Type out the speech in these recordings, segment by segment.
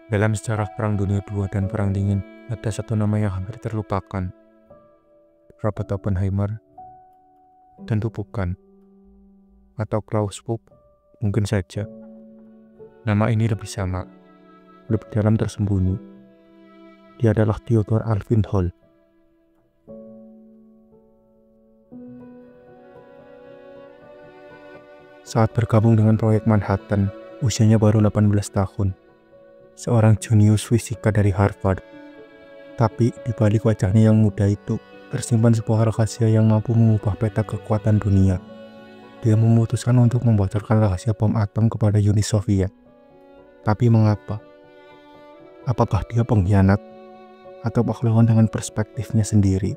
Dalam sejarah Perang Dunia II dan Perang Dingin, ada satu nama yang hampir terlupakan. Robert Oppenheimer? Tentu bukan. Atau Klaus Schwab? Mungkin saja. Nama ini lebih sama, lebih dalam tersembunyi. Dia adalah Theodor Alvin Hall. Saat bergabung dengan proyek Manhattan, usianya baru 18 tahun. Seorang jenius fisika dari Harvard. Tapi di balik wajahnya yang muda itu, tersimpan sebuah rahasia yang mampu mengubah peta kekuatan dunia. Dia memutuskan untuk membocorkan rahasia bom atom kepada Uni Soviet. Tapi mengapa? Apakah dia pengkhianat? Atau pahlawan dengan perspektifnya sendiri?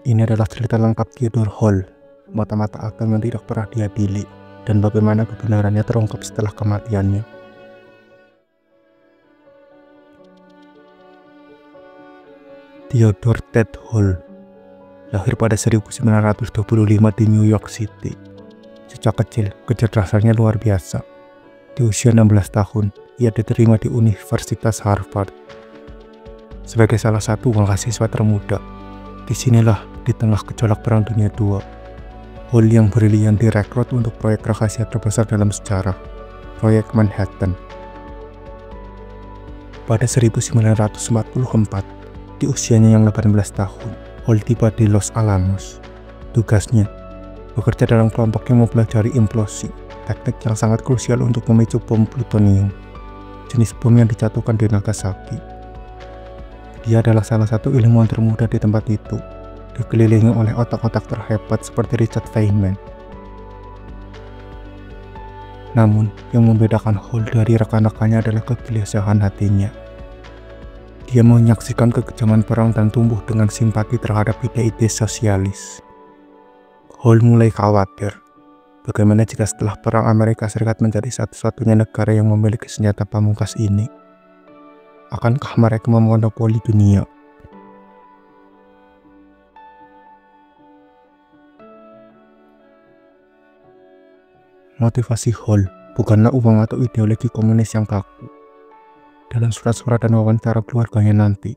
Ini adalah cerita lengkap Theodor Hall, mata-mata atom yang tidak pernah diadili, dan bagaimana kebenarannya terungkap setelah kematiannya. Theodor Ted Hall lahir pada 1925 di New York City. Sejak kecil, kecerdasannya luar biasa. Di usia 16 tahun, ia diterima di Universitas Harvard sebagai salah satu mahasiswa termuda. Disinilah, di tengah gejolak Perang Dunia II, Hall yang brilian direkrut untuk proyek rahasia terbesar dalam sejarah, proyek Manhattan. Pada 1944, di usianya yang 18 tahun, Hall tiba di Los Alamos. Tugasnya, bekerja dalam kelompok yang mempelajari implosi, teknik yang sangat krusial untuk memicu bom plutonium, jenis bom yang dijatuhkan di Nagasaki. Dia adalah salah satu ilmuwan termuda di tempat itu, dikelilingi oleh otak-otak terhebat seperti Richard Feynman. Namun, yang membedakan Hall dari rekan-rekannya adalah kegelisahan hatinya. Dia menyaksikan kekejaman perang dan tumbuh dengan simpati terhadap ide-ide sosialis. Hall mulai khawatir, bagaimana jika setelah perang Amerika Serikat menjadi satu-satunya negara yang memiliki senjata pamungkas ini? Akankah mereka memonopoli dunia? Motivasi Hall bukanlah uang atau ideologi komunis yang kaku. Dalam surat-surat dan wawancara keluarganya nanti,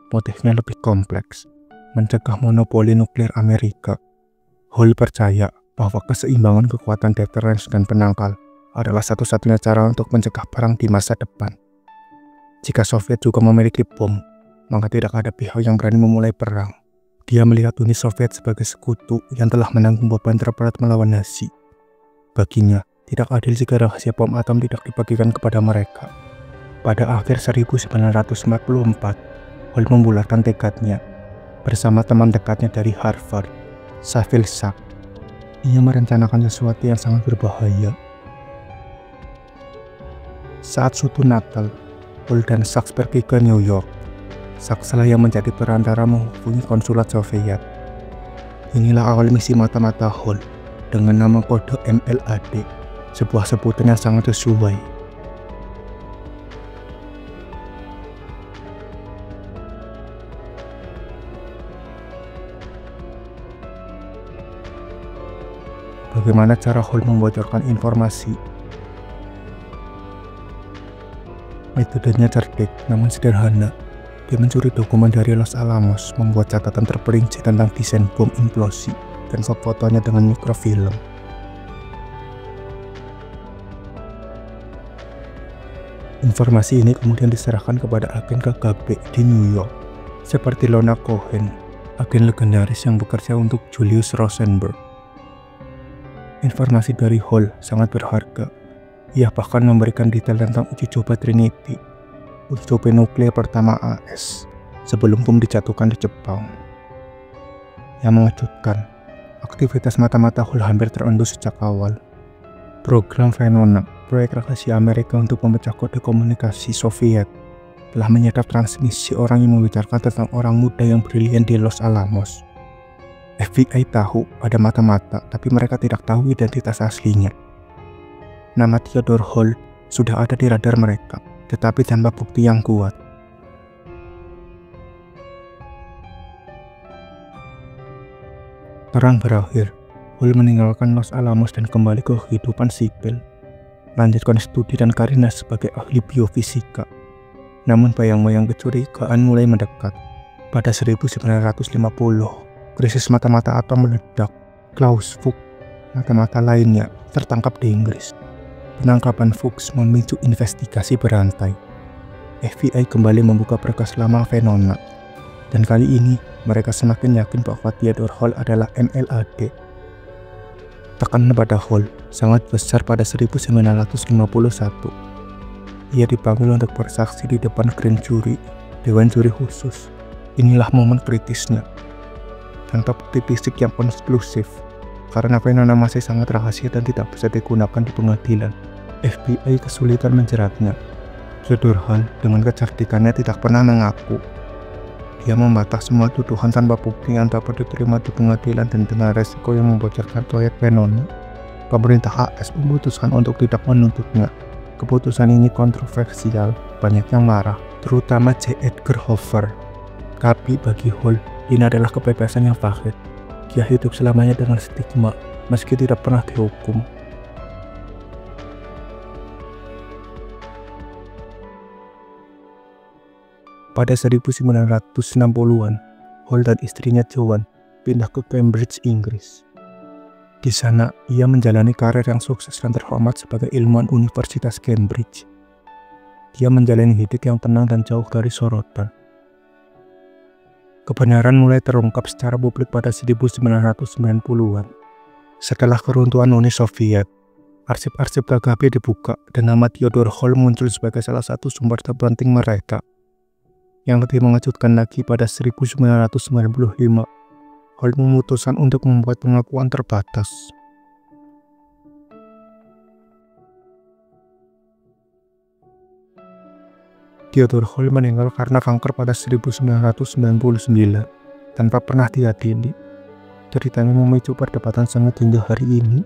motifnya lebih kompleks, mencegah monopoli nuklir Amerika. Hall percaya bahwa keseimbangan kekuatan deterrence dan penangkal adalah satu-satunya cara untuk mencegah perang di masa depan. Jika Soviet juga memiliki bom, maka tidak ada pihak yang berani memulai perang. Dia melihat Uni Soviet sebagai sekutu yang telah menanggung beban terberat melawan Nazi. Baginya, tidak adil jika rahasia bom atom tidak dibagikan kepada mereka. Pada akhir 1944, Hall membulatkan tekadnya bersama teman dekatnya dari Harvard, Saville Sachs. Ia merencanakan sesuatu yang sangat berbahaya. Saat suatu Natal, Hall dan Sachs pergi ke New York. Sachs lah yang menjadi perantara menghubungi konsulat Soviet. Inilah awal misi mata-mata Hall dengan nama kode MLAD, sebuah sebutan yang sangat sesuai. Bagaimana cara Hall membocorkan informasi? Metodenya cerdik namun sederhana. Dia mencuri dokumen dari Los Alamos, membuat catatan terperinci tentang desain bom implosi, dan fotonya dengan mikrofilm. Informasi ini kemudian diserahkan kepada agen KGB di New York, seperti Lorna Cohen, agen legendaris yang bekerja untuk Julius Rosenberg. Informasi dari Hall sangat berharga. Ia bahkan memberikan detail tentang uji coba Trinity, uji coba nuklir pertama AS, sebelum bom dijatuhkan di Jepang. Yang mengejutkan, aktivitas mata-mata Hall hampir terendus sejak awal. Program Venona, proyek rahasia Amerika untuk memecah kode komunikasi Soviet, telah menyerap transmisi orang yang membicarakan tentang orang muda yang brilian di Los Alamos. FBI tahu ada mata-mata, tapi mereka tidak tahu identitas aslinya. Nama Theodor Hall sudah ada di radar mereka, tetapi tanpa bukti yang kuat. Perang berakhir, Hall meninggalkan Los Alamos dan kembali ke kehidupan sipil. melanjutkan studi dan karirnya sebagai ahli biofisika. Namun bayang-bayang kecurigaan mulai mendekat. Pada 1950, krisis mata-mata atom meledak. Klaus Fuchs, mata-mata lainnya, tertangkap di Inggris. Penangkapan Fuchs memicu investigasi berantai. FBI kembali membuka berkas lama Venona. Dan kali ini, mereka semakin yakin bahwa Theodore Hall adalah MLAD. Tekanan pada Hall sangat besar pada 1951. Ia dipanggil untuk bersaksi di depan grand jury, dewan juri khusus. Inilah momen kritisnya. Tanpa bukti fisik yang konklusif, karena Venona masih sangat rahasia dan tidak bisa digunakan di pengadilan, FBI kesulitan menjeratnya. Theodore Hall dengan kecerdikannya tidak pernah mengaku. Dia membantah semua tuduhan tanpa bukti yang dapat diterima di pengadilan, dan dengan resiko yang membocorkan proyek Venona, pemerintah AS memutuskan untuk tidak menuntutnya. Keputusan ini kontroversial, banyak yang marah, terutama J. Edgar Hoover. Tapi bagi Hall, ini adalah kebebasan yang valid. Dia hidup selamanya dengan stigma, meski tidak pernah dihukum. Pada 1960-an, Hall dan istrinya Joan pindah ke Cambridge, Inggris. Di sana, ia menjalani karir yang sukses dan terhormat sebagai ilmuwan Universitas Cambridge. Dia menjalani hidup yang tenang dan jauh dari sorotan. Kebenaran mulai terungkap secara publik pada 1990-an. Setelah keruntuhan Uni Soviet, arsip-arsip KGB dibuka dan nama Theodore Hall muncul sebagai salah satu sumber terpenting mereka. Yang lebih mengejutkan lagi, pada 1995, Hall memutuskan untuk membuat pengakuan terbatas. Theodore Hall meninggal karena kanker pada 1999 tanpa pernah diadili. Ceritanya memicu perdebatan sangat hingga hari ini.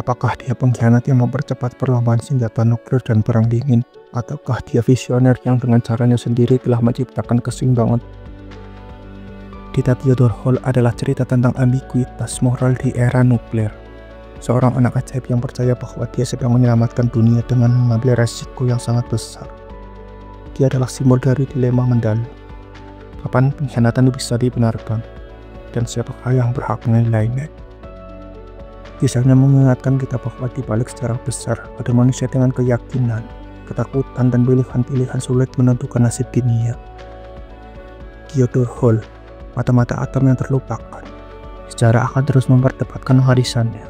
Apakah dia pengkhianat yang mempercepat perlombaan senjata nuklir dan perang dingin, ataukah dia visioner yang dengan caranya sendiri telah menciptakan keseimbangan? Cerita Theodore Hall adalah cerita tentang ambiguitas moral di era nuklir. Seorang anak ajaib yang percaya bahwa dia sedang menyelamatkan dunia dengan mengambil resiko yang sangat besar. Dia adalah simbol dari dilema mendalam. Kapan pengkhianatan bisa dibenarkan? Dan siapakah yang berhak menilainya? Kisahnya mengingatkan kita bahwa di balik sejarah besar ada manusia dengan keyakinan, ketakutan, dan pilihan-pilihan sulit menentukan nasib dunia. Theodore Hall, mata-mata atom yang terlupakan. Sejarah akan terus memperdebatkan warisannya.